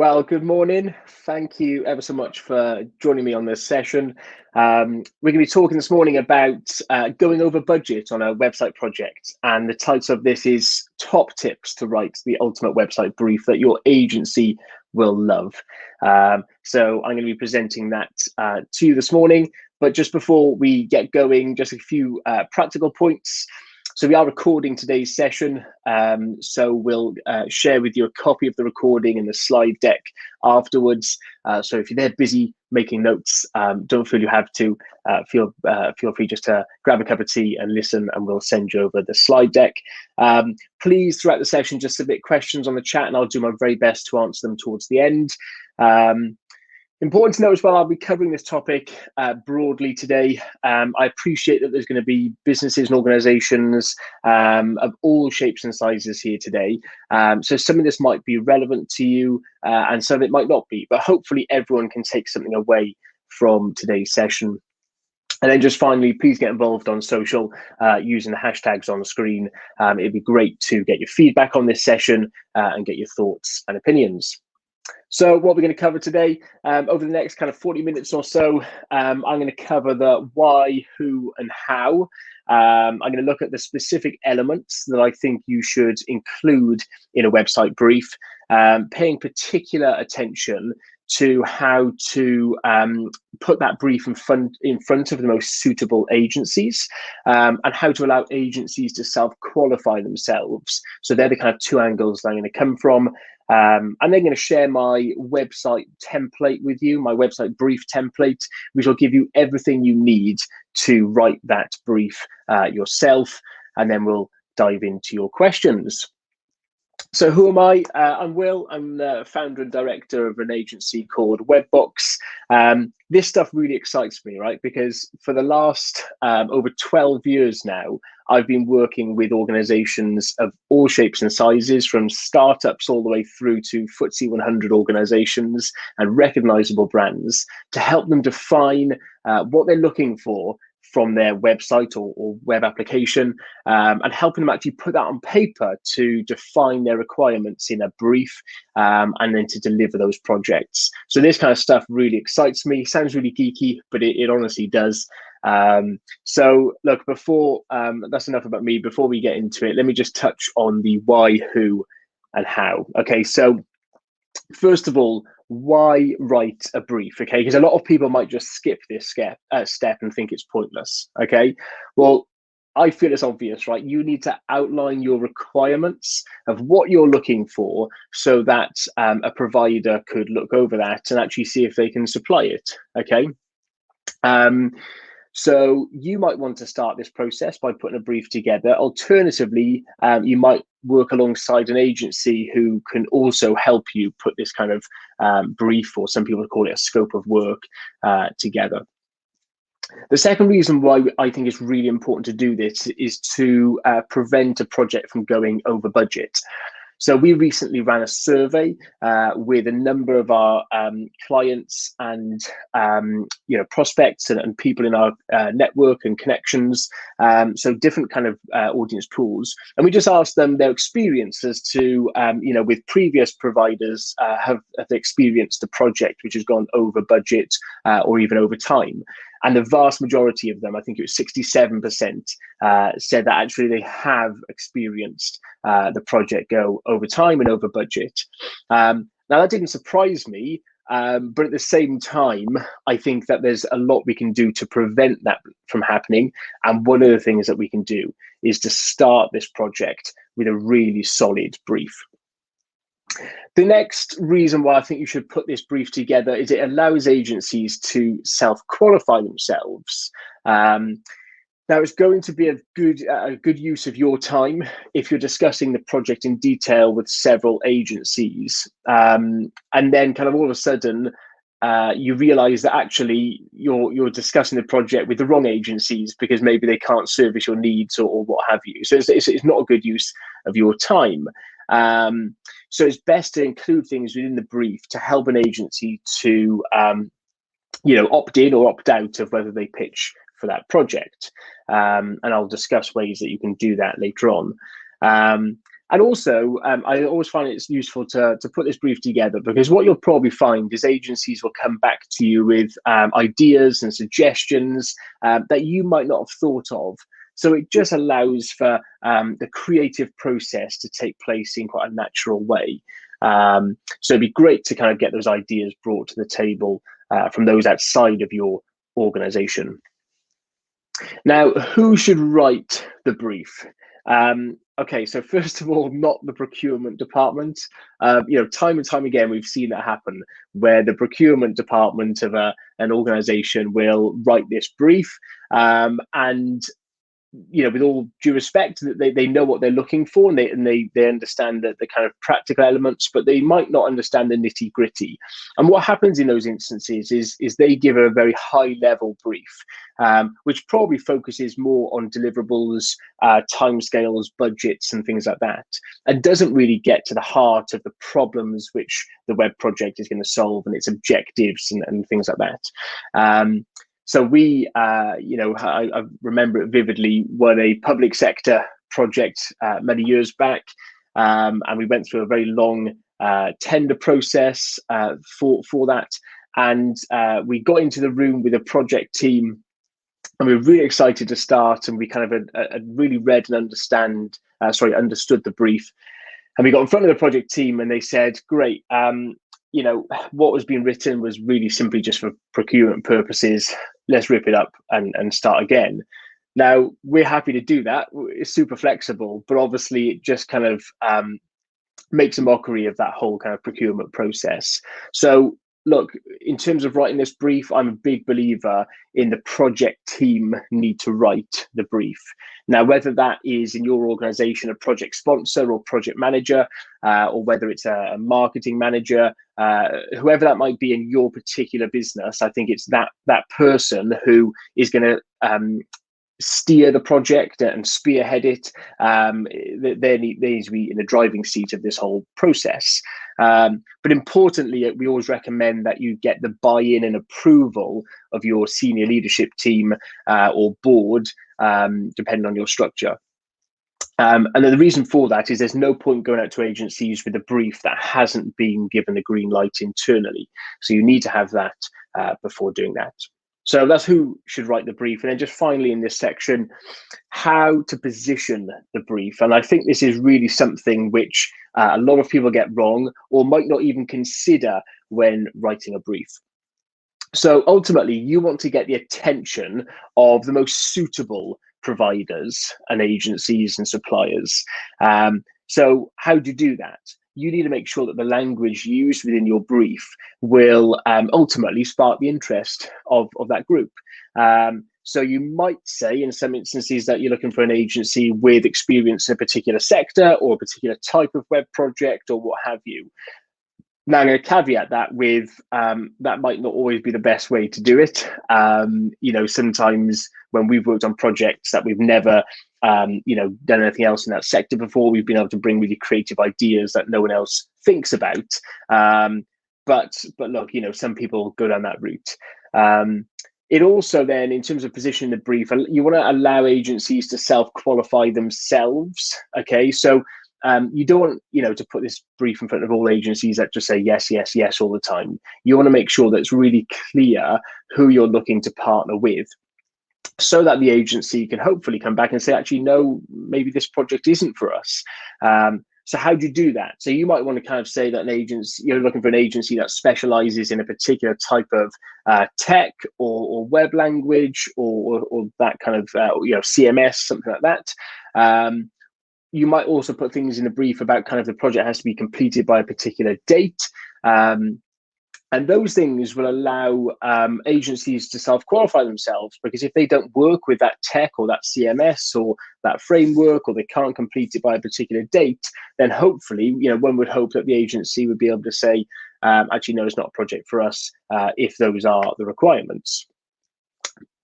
Well, good morning. Thank you ever so much for joining me on this session. We're going to be talking this morning about going over budget on a website project, and the title of this is Top Tips to Write the Ultimate Website Brief That Your Agency Will Love. So I'm going to be presenting that to you this morning, but just before we get going, just a few practical points. So we are recording today's session, so we'll share with you a copy of the recording and the slide deck afterwards. So if you're there busy making notes, don't feel you have to. Feel free just to grab a cup of tea and listen, and we'll send you over the slide deck. Please, throughout the session, just submit questions on the chat, and I'll do my very best to answer them towards the end. Important to note as well, I'll be covering this topic broadly today. I appreciate that there's going to be businesses and organizations of all shapes and sizes here today. So some of this might be relevant to you and some of it might not be, but hopefully everyone can take something away from today's session. And then just finally, please get involved on social using the hashtags on the screen. It'd be great to get your feedback on this session and get your thoughts and opinions. So what we're going to cover today, over the next kind of 40 minutes or so, I'm going to cover the why, who, and how. I'm going to look at the specific elements that I think you should include in a website brief, paying particular attention to how to put that brief in front of the most suitable agencies, and how to allow agencies to self-qualify themselves. So they're the kind of two angles that I'm going to come from. I'm then going to share my website template with you, my website brief template, which will give you everything you need to write that brief yourself, and then we'll dive into your questions. So who am I? I'm Will. I'm the founder and director of an agency called WebBox. This stuff really excites me, right? Because for the last over 12 years now, I've been working with organizations of all shapes and sizes, from startups all the way through to FTSE 100 organizations and recognizable brands, to help them define what they're looking for from their website or web application, and helping them actually put that on paper to define their requirements in a brief, and then to deliver those projects. So this kind of stuff really excites me. Sounds really geeky, but it honestly does. So look, before that's enough about me. Before we get into it, let me just touch on the why, who, and how. Okay, so first of all, why write a brief? Okay, because a lot of people might just skip this step and think it's pointless. Okay, well, I feel it's obvious, right? You need to outline your requirements of what you're looking for, so that a provider could look over that and actually see if they can supply it. Okay. So you might want to start this process by putting a brief together. Alternatively, you might work alongside an agency who can also help you put this kind of brief, or some people call it a scope of work, together. The second reason why I think it's really important to do this is to prevent a project from going over budget. So we recently ran a survey with a number of our clients and prospects and people in our network and connections. So different kind of audience pools, and we just asked them their experience as to with previous providers, have they experienced a project which has gone over budget or even over time. And the vast majority of them, I think it was 67%, said that actually they have experienced the project go over time and over budget. Now, that didn't surprise me, but at the same time, I think that there's a lot we can do to prevent that from happening. And one of the things that we can do is to start this project with a really solid brief. The next reason why I think you should put this brief together is it allows agencies to self-qualify themselves. Now, it's going to be a good use of your time if you're discussing the project in detail with several agencies, and then kind of all of a sudden you realize that actually you're discussing the project with the wrong agencies because maybe they can't service your needs or what have you. So it's not a good use of your time. So it's best to include things within the brief to help an agency to opt in or opt out of whether they pitch for that project. And I'll discuss ways that you can do that later on. And also, I always find it's useful to put this brief together, because what you'll probably find is agencies will come back to you with ideas and suggestions that you might not have thought of. So it just allows for the creative process to take place in quite a natural way. So it'd be great to kind of get those ideas brought to the table from those outside of your organization. Now, who should write the brief? Okay, so first of all, not the procurement department. Time and time again, we've seen that happen, where the procurement department of an organization will write this brief, and with all due respect, that they know what they're looking for, and they understand the kind of practical elements, but they might not understand the nitty gritty. And what happens in those instances is they give a very high level brief, which probably focuses more on deliverables, timescales, budgets, and things like that, and doesn't really get to the heart of the problems which the web project is going to solve, and its objectives and things like that. So we, I remember it vividly, won a public sector project many years back, and we went through a very long tender process for that. And we got into the room with a project team, and we were really excited to start. And we kind of had really read and understood the brief. And we got in front of the project team, and they said, "Great. What was being written was really simply just for procurement purposes. Let's rip it up and start again." Now, we're happy to do that. It's super flexible, but obviously it just kind of makes a mockery of that whole kind of procurement process. So look, in terms of writing this brief, I'm a big believer in the project team need to write the brief. Now, whether that is in your organization, a project sponsor or project manager, or whether it's a marketing manager, whoever that might be in your particular business, I think it's that person who is going to steer the project and spearhead it. They need to be in the driving seat of this whole process. But importantly, we always recommend that you get the buy-in and approval of your senior leadership team or board, depending on your structure. And then the reason for that is there's no point going out to agencies with a brief that hasn't been given the green light internally. So you need to have that before doing that. So that's who should write the brief. And then just finally in this section, how to position the brief. And I think this is really something which a lot of people get wrong or might not even consider when writing a brief. So ultimately, you want to get the attention of the most suitable providers and agencies and suppliers. So how do you do that? You need to make sure that the language used within your brief will ultimately spark the interest of that group. So you might say in some instances that you're looking for an agency with experience in a particular sector or a particular type of web project or what have you. Now, I'm going to caveat that with that might not always be the best way to do it. Sometimes when we've worked on projects that we've never, done anything else in that sector before, we've been able to bring really creative ideas that no one else thinks about. But look, some people go down that route. It also then, in terms of positioning the brief, you want to allow agencies to self-qualify themselves. Okay, so you don't want, to put this brief in front of all agencies that just say yes, yes, yes all the time. You want to make sure that it's really clear who you're looking to partner with, so that the agency can hopefully come back and say, actually, no, maybe this project isn't for us. So how do you do that? So you might want to kind of say that an agency, you're looking for an agency that specializes in a particular type of tech or web language or that kind of, CMS, something like that. You might also put things in the brief about kind of the project has to be completed by a particular date. And those things will allow agencies to self-qualify themselves, because if they don't work with that tech or that CMS or that framework, or they can't complete it by a particular date, then hopefully, one would hope that the agency would be able to say, actually, no, it's not a project for us, if those are the requirements.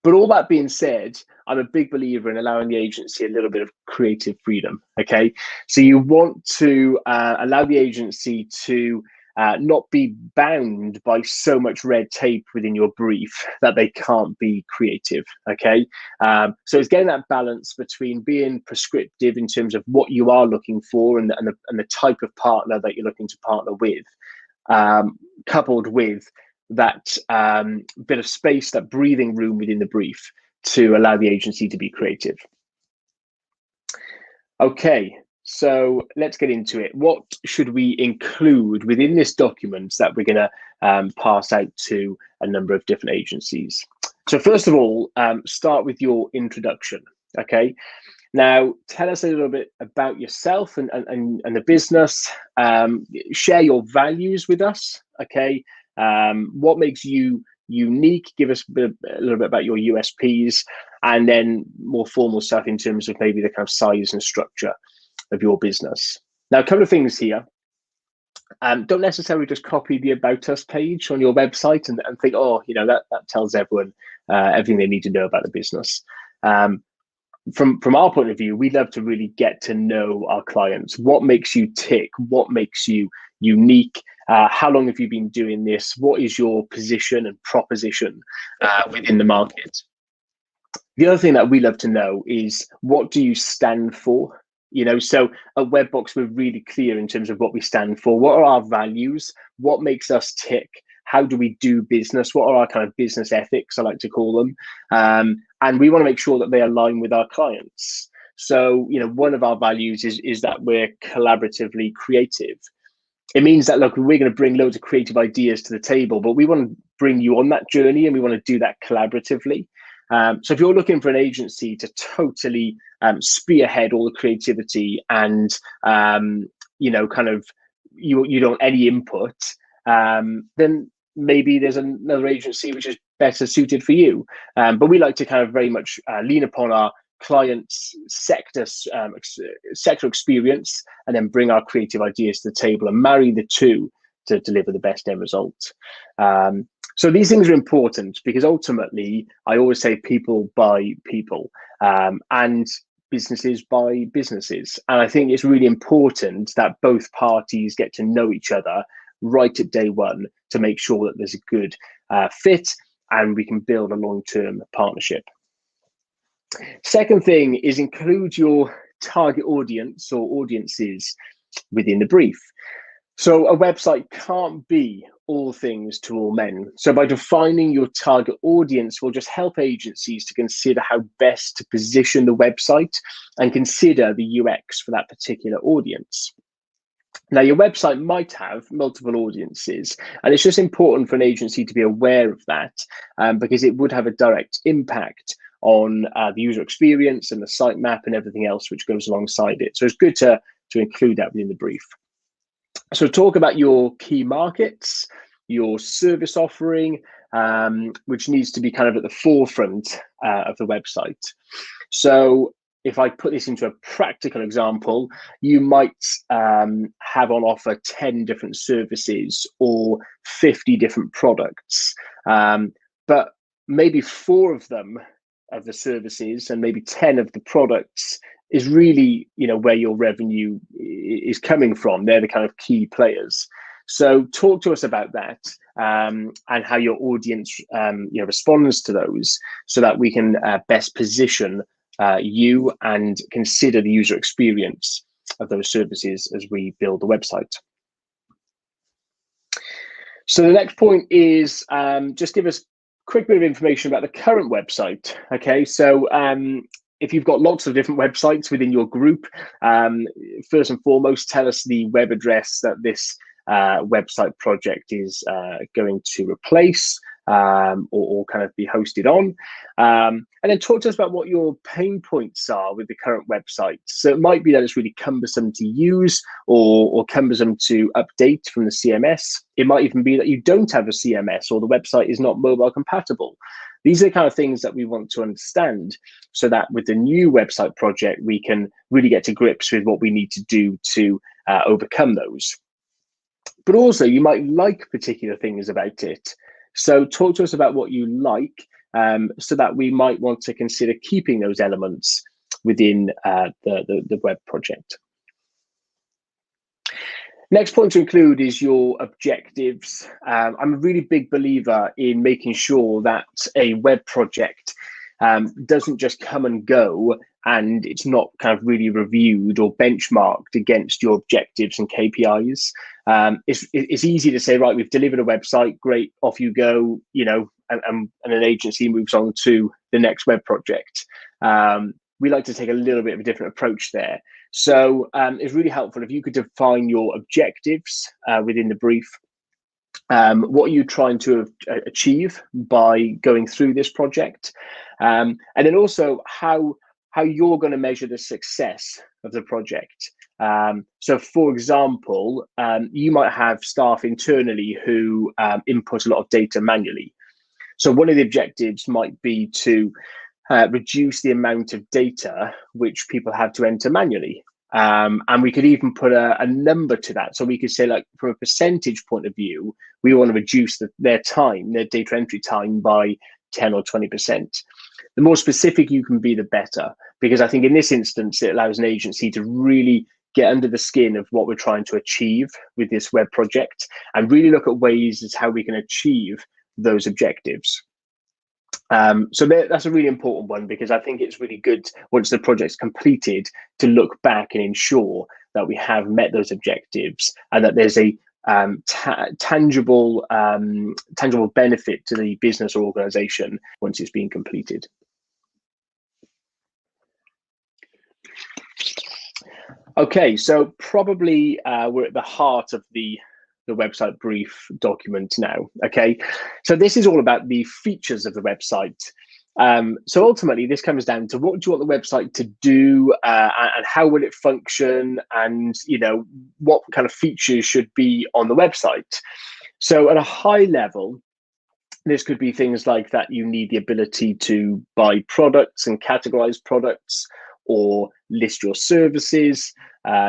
But all that being said, I'm a big believer in allowing the agency a little bit of creative freedom. Okay, so you want to allow the agency to not be bound by so much red tape within your brief that they can't be creative. Okay, so it's getting that balance between being prescriptive in terms of what you are looking for and the type of partner that you're looking to partner with, coupled with that bit of space, that breathing room within the brief to allow the agency to be creative. Okay, so let's get into it. What should we include within this document that we're going to pass out to a number of different agencies? So first of all, start with your introduction. Okay, now tell us a little bit about yourself and the business. Share your values with us. Okay, what makes you unique? Give us a little bit about your USPs, and then more formal stuff in terms of maybe the kind of size and structure of your business. Now, a couple of things here. Don't necessarily just copy the About Us page on your website and think, oh, you know, that tells everyone everything they need to know about the business. From our point of view, we love to really get to know our clients. What makes you tick? What makes you unique? How long have you been doing this? What is your position and proposition within the market? The other thing that we love to know is, what do you stand for? You know, so at WebBox, we're really clear in terms of what we stand for. What are our values? What makes us tick? How do we do business? What are our kind of business ethics, I like to call them? And we want to make sure that they align with our clients. So, you know, one of our values is that we're collaboratively creative. It means that, look, we're going to bring loads of creative ideas to the table, but we want to bring you on that journey, and we want to do that collaboratively. So if you're looking for an agency to totally spearhead all the creativity and, you know, kind of you don't want any input, then maybe there's another agency which is better suited for you. But we like to kind of very much lean upon our clients' sector experience, and then bring our creative ideas to the table and marry the two to deliver the best end result. So these things are important because ultimately, I always say people buy people, and businesses buy businesses. And I think it's really important that both parties get to know each other right at day one to make sure that there's a good fit and we can build a long-term partnership. Second thing is, include your target audience or audiences within the brief. So a website can't be all things to all men. So by defining your target audience will just help agencies to consider how best to position the website and consider the UX for that particular audience. Now, your website might have multiple audiences, and it's just important for an agency to be aware of that, because it would have a direct impact on the user experience and the sitemap and everything else which goes alongside it. So it's good to include that within the brief. So talk about your key markets, your service offering, which needs to be kind of at the forefront of the website. So if I put this into a practical example, you might have on offer 10 different services or 50 different products, but maybe 4 of them, of the services, and maybe 10 of the products is really, you know, where your revenue is coming from. They're the kind of key players. So talk to us about that, and how your audience responds to those, so that we can best position you and consider the user experience of those services as we build the website. So the next point is, just give us a quick bit of information about the current website. Okay, so if you've got lots of different websites within your group, first and foremost, tell us the web address that this website project is going to replace, or kind of be hosted on, and then talk to us about what your pain points are with the current website. So it might be that it's really cumbersome to use, or cumbersome to update from the CMS. It might even be that you don't have a CMS, or the website is not mobile compatible. These are the kind of things that we want to understand, so that with the new website project, we can really get to grips with what we need to do to overcome those. But also, you might like particular things about it. So talk to us about what you like, so that we might want to consider keeping those elements within the web project. Next point to include is your objectives. I'm a really big believer in making sure that a web project doesn't just come and go and it's not kind of really reviewed or benchmarked against your objectives and KPIs. It's easy to say, right, we've delivered a website, great, off you go, and an agency moves on to the next web project. We like to take a little bit of a different approach there. So it's really helpful if you could define your objectives within the brief. What are you trying to achieve by going through this project? And then also how you're going to measure the success of the project. So for example, you might have staff internally who input a lot of data manually. So one of the objectives might be to reduce the amount of data which people have to enter manually. And we could even put a number to that. So we could say, like, from a percentage point of view, we want to reduce their data entry time by 10 or 20%. The more specific you can be, the better, because I think in this instance, it allows an agency to really get under the skin of what we're trying to achieve with this web project and really look at ways as how we can achieve those objectives. So that's a really important one, because I think it's really good once the project's completed to look back and ensure that we have met those objectives and that there's a tangible benefit to the business or organization once it's been completed. Okay, so probably we're at the heart of the website brief document now. Okay, so this is all about the features of the website. So ultimately, this comes down to what do you want the website to do, and how will it function, and what kind of features should be on the website. So at a high level, this could be things like that you need the ability to buy products and categorize products, or list your services.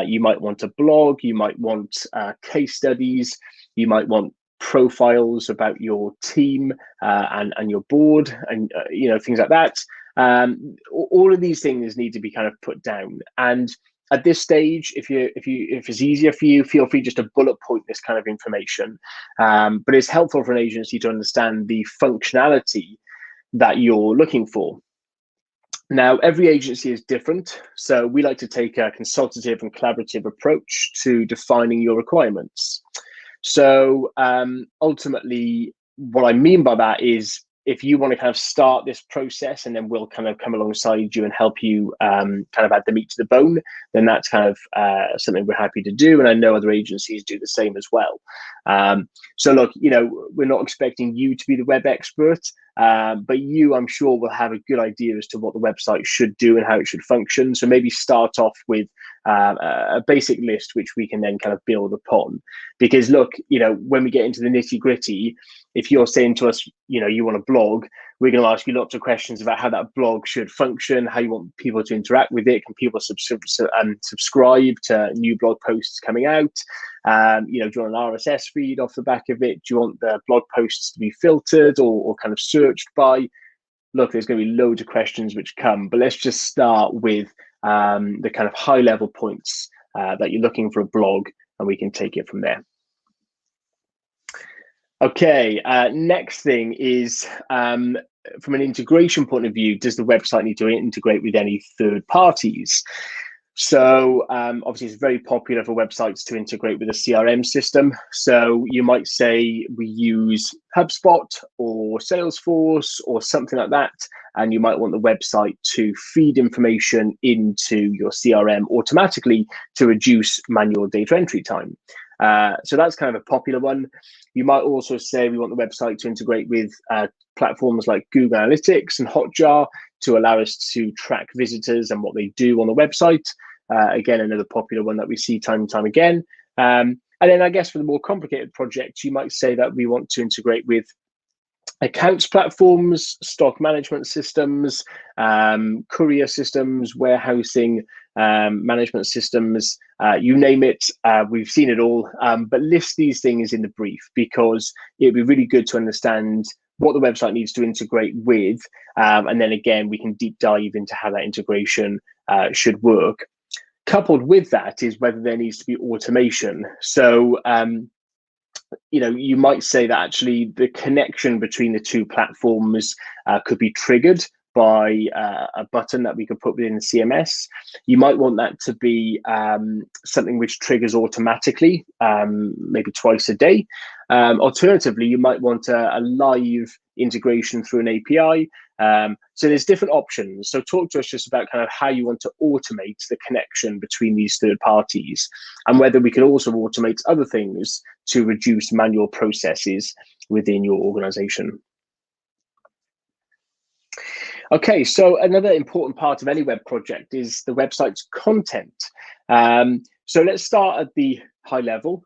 You might want a blog, you might want case studies, you might want profiles about your team and your board, and things like that. All of these things need to be kind of put down. And at this stage, if it's easier for you, feel free just to bullet point this kind of information. But it's helpful for an agency to understand the functionality that you're looking for. Now, every agency is different, so we like to take a consultative and collaborative approach to defining your requirements. So ultimately, what I mean by that is, if you want to kind of start this process and then we'll kind of come alongside you and help you kind of add the meat to the bone, then that's kind of something we're happy to do. And I know other agencies do the same as well. So look, we're not expecting you to be the web expert, but you, I'm sure, will have a good idea as to what the website should do and how it should function. So maybe start off with a basic list, which we can then kind of build upon. Because look, when we get into the nitty gritty, if you're saying to us, you want a blog, we're going to ask you lots of questions about how that blog should function, how you want people to interact with it. Can people subscribe to new blog posts coming out? Do you want an RSS feed off the back of it? Do you want the blog posts to be filtered or kind of searched by? Look, there's going to be loads of questions which come, but let's just start with the kind of high level points that you're looking for a blog, and we can take it from there. Okay, next thing is, from an integration point of view, does the website need to integrate with any third parties? So obviously it's very popular for websites to integrate with a CRM system. So you might say we use HubSpot or Salesforce or something like that, and you might want the website to feed information into your CRM automatically to reduce manual data entry time. So that's kind of a popular one. You might also say we want the website to integrate with platforms like Google Analytics and Hotjar to allow us to track visitors and what they do on the website. Again, another popular one that we see time and time again. And then I guess for the more complicated projects, you might say that we want to integrate with accounts platforms, stock management systems, courier systems, warehousing management systems, you name it. We've seen it all, but list these things in the brief, because it'd be really good to understand what the website needs to integrate with, and then again we can deep dive into how that integration should work. Coupled with that is whether there needs to be automation. So, you might say that actually the connection between the two platforms could be triggered by a button that we could put within the CMS. You might want that to be something which triggers automatically, maybe twice a day. Alternatively, you might want a live integration through an API. So there's different options. So talk to us just about kind of how you want to automate the connection between these third parties, and whether we can also automate other things to reduce manual processes within your organization. Okay, so another important part of any web project is the website's content. So let's start at the high level.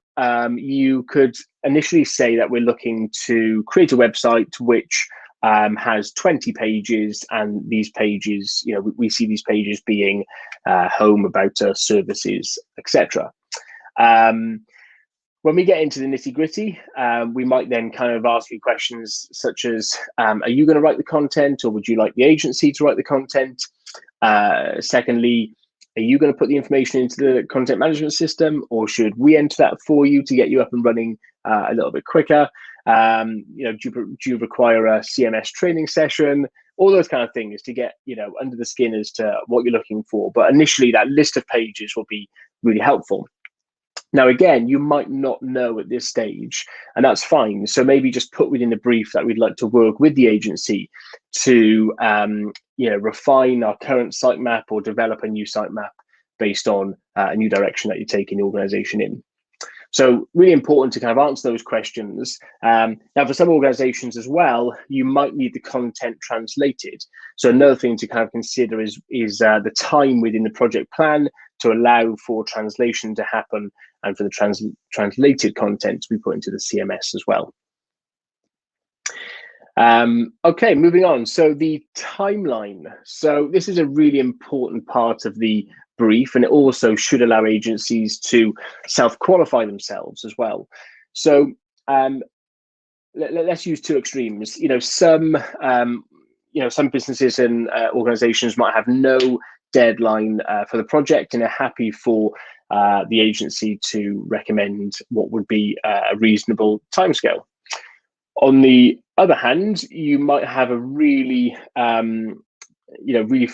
You could initially say that we're looking to create a website which has 20 pages, and these pages, we see these pages being home, about us, services, etc. When we get into the nitty-gritty, we might then kind of ask you questions such as, are you going to write the content, or would you like the agency to write the content? Secondly, are you going to put the information into the content management system, or should we enter that for you to get you up and running a little bit quicker? Do you require a CMS training session? All those kind of things to get under the skin as to what you're looking for. But initially, that list of pages will be really helpful. Now, again, you might not know at this stage, and that's fine. So maybe just put within the brief that we'd like to work with the agency to, refine our current sitemap or develop a new sitemap based on a new direction that you're taking the organization in. So really important to kind of answer those questions. Now, for some organizations as well, you might need the content translated. So another thing to kind of consider is the time within the project plan to allow for translation to happen, and for the translated content to be put into the CMS as well. Okay, moving on. So the timeline. So this is a really important part of the brief, and it also should allow agencies to self-qualify themselves as well. So let's use two extremes. Some businesses and organizations might have no deadline for the project, and are happy for the agency to recommend what would be a reasonable timescale. On the other hand, you might have a really, really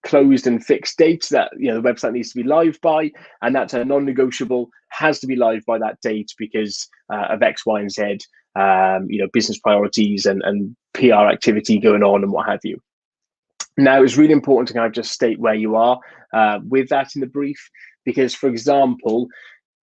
closed and fixed date that the website needs to be live by, and that's a non-negotiable, has to be live by that date because of X, Y, and Z, business priorities and PR activity going on and what have you. Now, it's really important to kind of just state where you are with that in the brief, because, for example,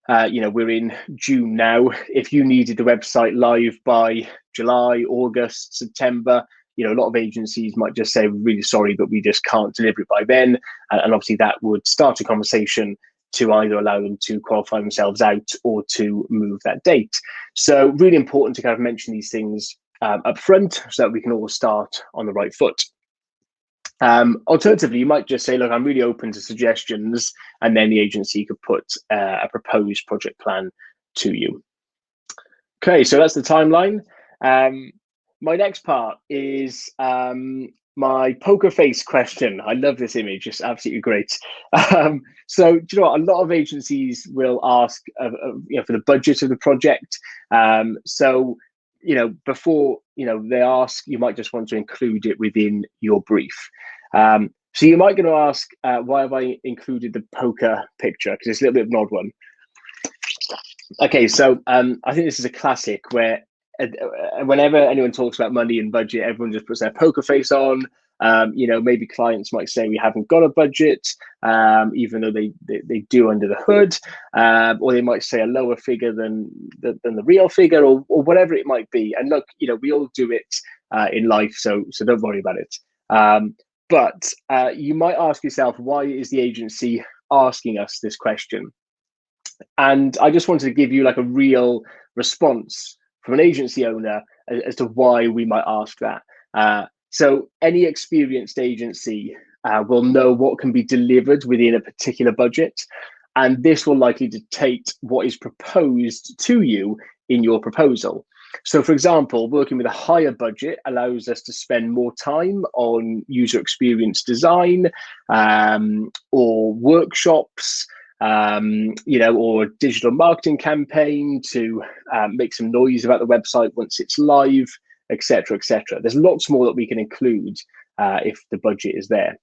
we're in June now. If you needed the website live by July, August, September, a lot of agencies might just say, really sorry, but we just can't deliver it by then. And obviously that would start a conversation to either allow them to qualify themselves out or to move that date. So really important to kind of mention these things up front so that we can all start on the right foot. Alternatively, you might just say, look, I'm really open to suggestions, and then the agency could put a proposed project plan to you. Okay, so that's the timeline. My next part is my poker face question. I love this image, it's absolutely great. So, do you know what? A lot of agencies will ask for the budget of the project. So, before they ask, you might just want to include it within your brief. So you might going to ask, why have I included the poker picture? Because it's a little bit of an odd one. Okay, so I think this is a classic where whenever anyone talks about money and budget, everyone just puts their poker face on. Maybe clients might say we haven't got a budget, even though they do under the hood, or they might say a lower figure than the real figure, or whatever it might be. And look, we all do it in life, so don't worry about it. But you might ask yourself, why is the agency asking us this question? And I just wanted to give you like a real response from an agency owner as to why we might ask that. So any experienced agency will know what can be delivered within a particular budget, and this will likely dictate what is proposed to you in your proposal. So, for example, working with a higher budget allows us to spend more time on user experience design, or workshops, or a digital marketing campaign to make some noise about the website once it's live, etc., etc. There's lots more that we can include if the budget is there.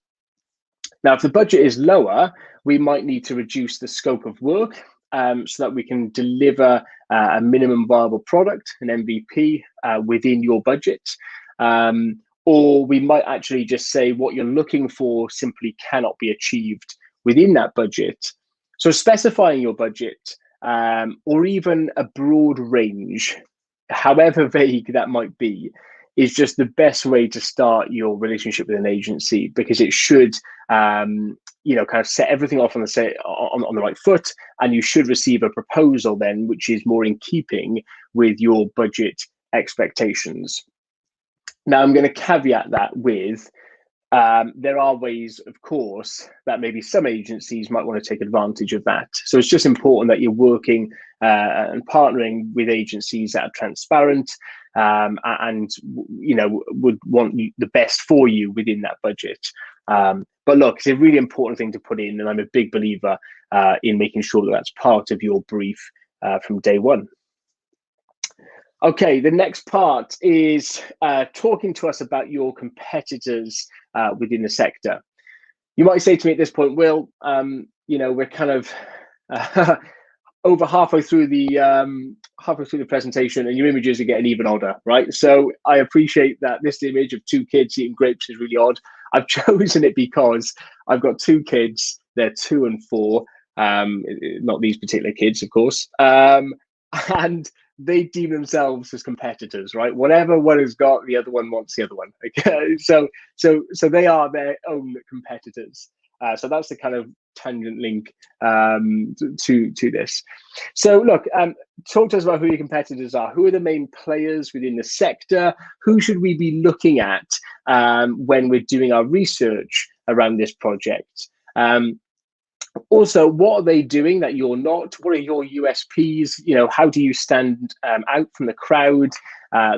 Now, if the budget is lower, we might need to reduce the scope of work so that we can deliver a minimum viable product, an MVP, within your budget. Or we might actually just say what you're looking for simply cannot be achieved within that budget. So specifying your budget, or even a broad range, however vague that might be, is just the best way to start your relationship with an agency, because it should kind of set everything off on the right foot, and you should receive a proposal then which is more in keeping with your budget expectations. Now, I'm going to caveat that with there are ways, of course, that maybe some agencies might want to take advantage of that. So it's just important that you're working and partnering with agencies that are transparent and would want the best for you within that budget. But look, it's a really important thing to put in, and I'm a big believer in making sure that that's part of your brief from day one. Okay, the next part is talking to us about your competitors within the sector. You might say to me at this point, Will, we're kind of over halfway through the presentation, and your images are getting even odder, right? So I appreciate that this image of two kids eating grapes is really odd. I've chosen it because I've got two kids. They're 2 and 4. Not these particular kids, of course. And they deem themselves as competitors, right? Whatever one has got, the other one wants the other one. Okay, so they are their own competitors. So that's the kind of tangent link to this. So look, talk to us about who your competitors are. Who are the main players within the sector? Who should we be looking at when we're doing our research around this project? Also, what are they doing that you're not? What are your USPs? How do you stand out from the crowd?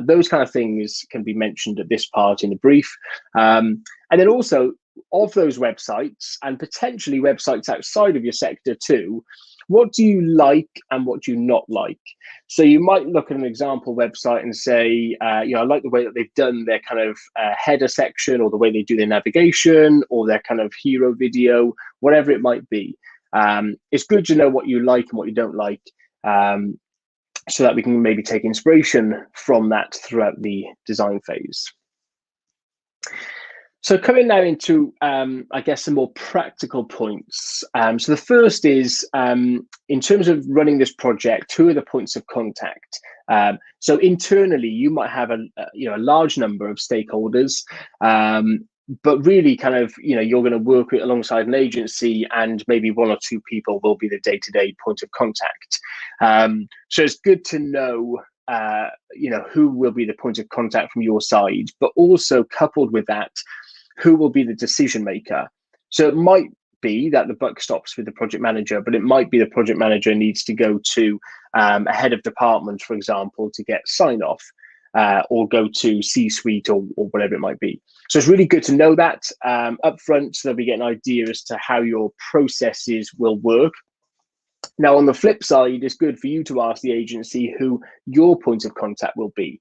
Those kind of things can be mentioned at this part in the brief. And then also, of those websites, and potentially websites outside of your sector too, what do you like and what do you not like? So you might look at an example website and say, I like the way that they've done their kind of header section, or the way they do their navigation, or their kind of hero video, whatever it might be. It's good to know what you like and what you don't like, so that we can maybe take inspiration from that throughout the design phase. So coming now into, I guess, some more practical points. So the first is, in terms of running this project, who are the points of contact? So internally, you might have a large number of stakeholders, but really kind of, you're going to work alongside an agency, and maybe 1 or 2 people will be the day-to-day point of contact. So it's good to know, who will be the point of contact from your side, but also coupled with that, who will be the decision maker. So it might be that the buck stops with the project manager, but it might be the project manager needs to go to a head of department, for example, to get sign off, or go to C-suite or whatever it might be. So it's really good to know that up front, so that we get an idea as to how your processes will work. Now, on the flip side, it's good for you to ask the agency who your point of contact will be.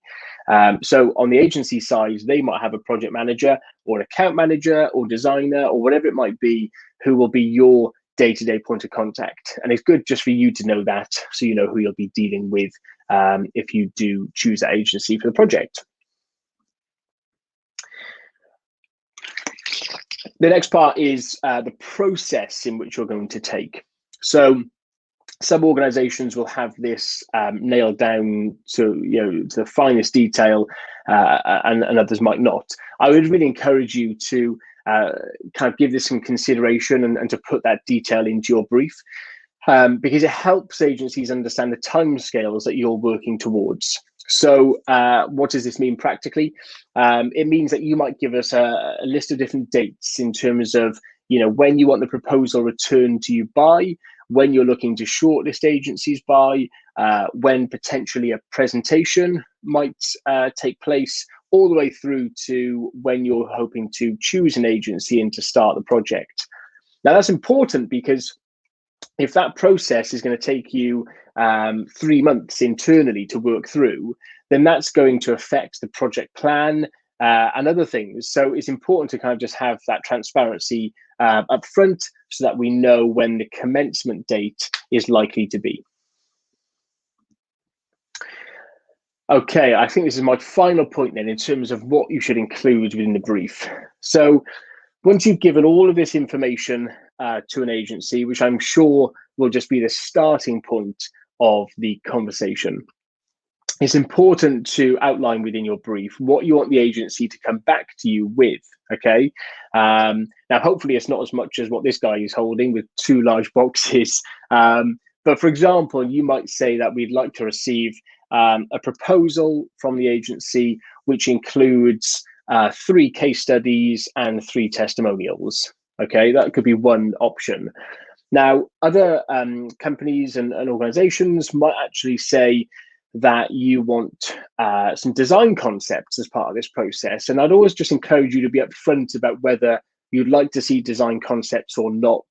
So on the agency side, they might have a project manager or an account manager or designer or whatever it might be, who will be your day-to-day point of contact. And it's good just for you to know that, so you know who you'll be dealing with if you do choose that agency for the project. The next part is the process in which you're going to take. So some organizations will have this nailed down to the finest detail, and others might not. I would really encourage you to kind of give this some consideration and to put that detail into your brief, because it helps agencies understand the timescales that you're working towards. So what does this mean practically? It means that you might give us a list of different dates in terms of when you want the proposal returned to you by, when you're looking to shortlist agencies by, when potentially a presentation might take place, all the way through to when you're hoping to choose an agency and to start the project. Now, that's important because if that process is going to take you 3 months internally to work through, then that's going to affect the project plan and other things. So it's important to kind of just have that transparency up front so that we know when the commencement date is likely to be. Okay, I think this is my final point then in terms of what you should include within the brief. So once you've given all of this information to an agency, which I'm sure will just be the starting point of the conversation, it's important to outline within your brief what you want the agency to come back to you with, okay? Now, hopefully it's not as much as what this guy is holding with 2 large boxes. But for example, you might say that we'd like to receive a proposal from the agency, which includes 3 case studies and 3 testimonials. Okay, that could be one option. Now, other companies and organizations might actually say that you want some design concepts as part of this process. And I'd always just encourage you to be upfront about whether you'd like to see design concepts or not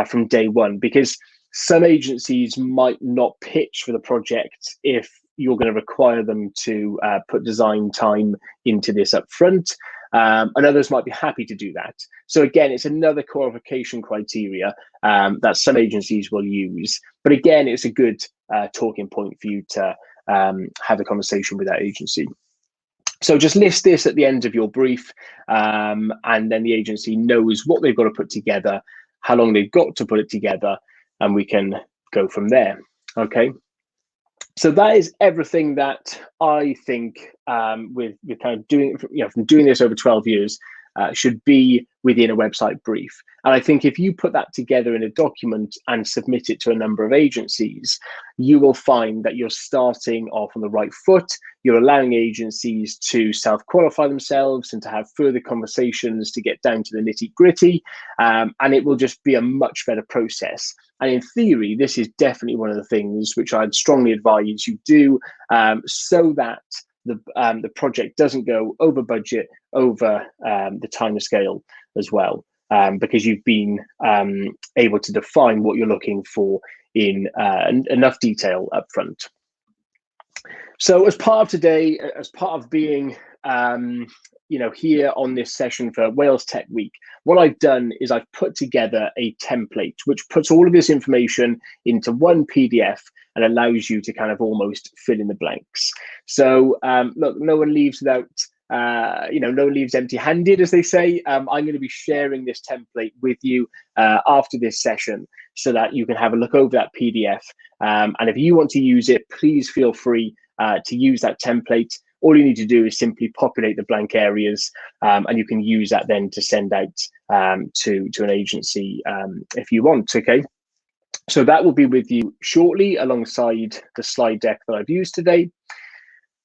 from day one, because some agencies might not pitch for the project if you're going to require them to put design time into this up front, and others might be happy to do that. So again, it's another qualification criteria that some agencies will use. But again, it's a good talking point for you to have a conversation with that agency. So just list this at the end of your brief, and then the agency knows what they've got to put together, how long they've got to put it together, and we can go from there. Okay. So that is everything that I think with kind of doing, from doing this over 12 years, should be within a website brief. And I think if you put that together in a document and submit it to a number of agencies, you will find that you're starting off on the right foot. You're allowing agencies to self-qualify themselves and to have further conversations to get down to the nitty-gritty, and it will just be a much better process. And in theory, this is definitely one of the things which I'd strongly advise you do, so that the project doesn't go over budget, over the time scale as well, because you've been able to define what you're looking for in enough detail up front. So as part of today, as part of being here on this session for Wales Tech Week, what I've done is I've put together a template which puts all of this information into one PDF and allows you to kind of almost fill in the blanks. So look, no one leaves without, no one leaves empty-handed, as they say. I'm going to be sharing this template with you after this session so that you can have a look over that PDF. And if you want to use it, please feel free to use that template. All you need to do is simply populate the blank areas, and you can use that then to send out to an agency if you want, okay? So that will be with you shortly alongside the slide deck that I've used today.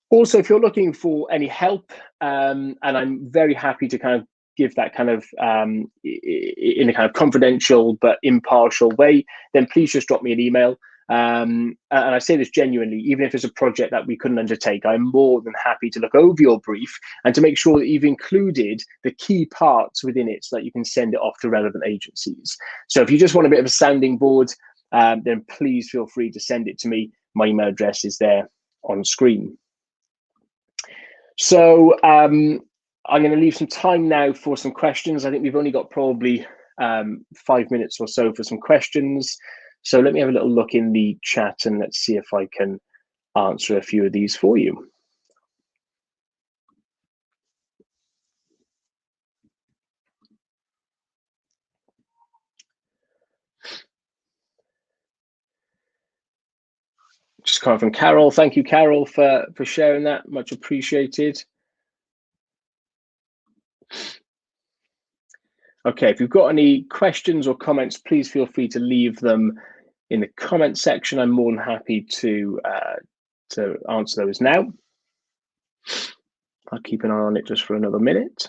Also, if you're looking for any help, and I'm very happy to kind of give that kind of in a kind of confidential but impartial way, then please just drop me an email. And I say this genuinely, even if it's a project that we couldn't undertake, I'm more than happy to look over your brief and to make sure that you've included the key parts within it so that you can send it off to relevant agencies. So if you just want a bit of a sounding board, then please feel free to send it to me. My email address is there on screen. So I'm going to leave some time now for some questions. I think we've only got probably 5 minutes or so for some questions. So let me have a little look in the chat and let's see if I can answer a few of these for you. Just coming from Carol. Thank you, Carol, for sharing that. Much appreciated. Okay, if you've got any questions or comments, please feel free to leave them in the comment section. I'm more than happy to answer those now. I'll keep an eye on it just for another minute.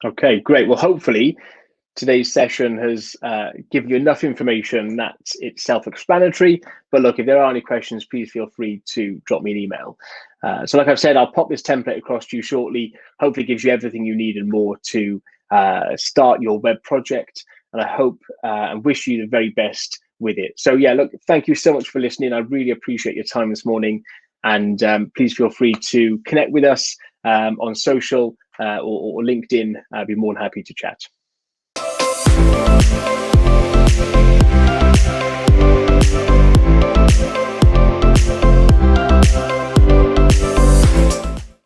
Okay, great. Well, hopefully today's session has given you enough information that it's self-explanatory. But look, if there are any questions, please feel free to drop me an email. So like I've said, I'll pop this template across to you shortly. Hopefully it gives you everything you need and more to start your web project. And I hope and wish you the very best with it. So yeah, look, thank you so much for listening. I really appreciate your time this morning. And please feel free to connect with us on social or LinkedIn. I'd be more than happy to chat.